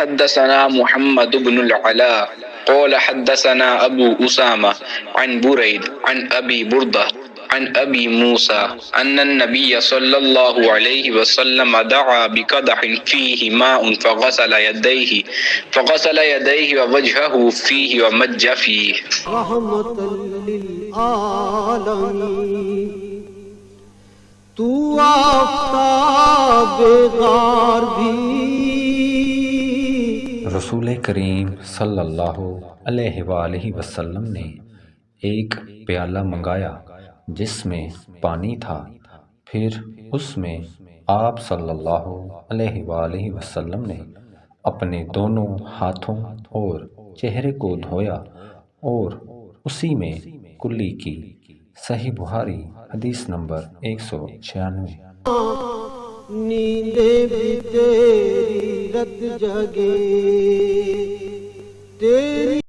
حدثنا محمد بن العلاء قال حدثنا ابو اسامہ عن برید عن ابی بردہ عن ابی موسیٰ ان النبی صلی اللہ علیہ وسلم دعا بقدح فیہ ماء فغسل یدیہ ووجہہ فیہ ومج فیہ. رحمت للعالمین تو آفتاب غار بھی. رسول کریم صلی اللہ علیہ وآلہ وسلم نے ایک پیالہ منگایا جس میں پانی تھا، پھر اس میں آپ صلی اللہ علیہ وآلہ وسلم نے اپنے دونوں ہاتھوں اور چہرے کو دھویا اور اسی میں کلی کی. صحیح بخاری حدیث نمبر 196. نیندیں بھی تیری رت جگے، تیری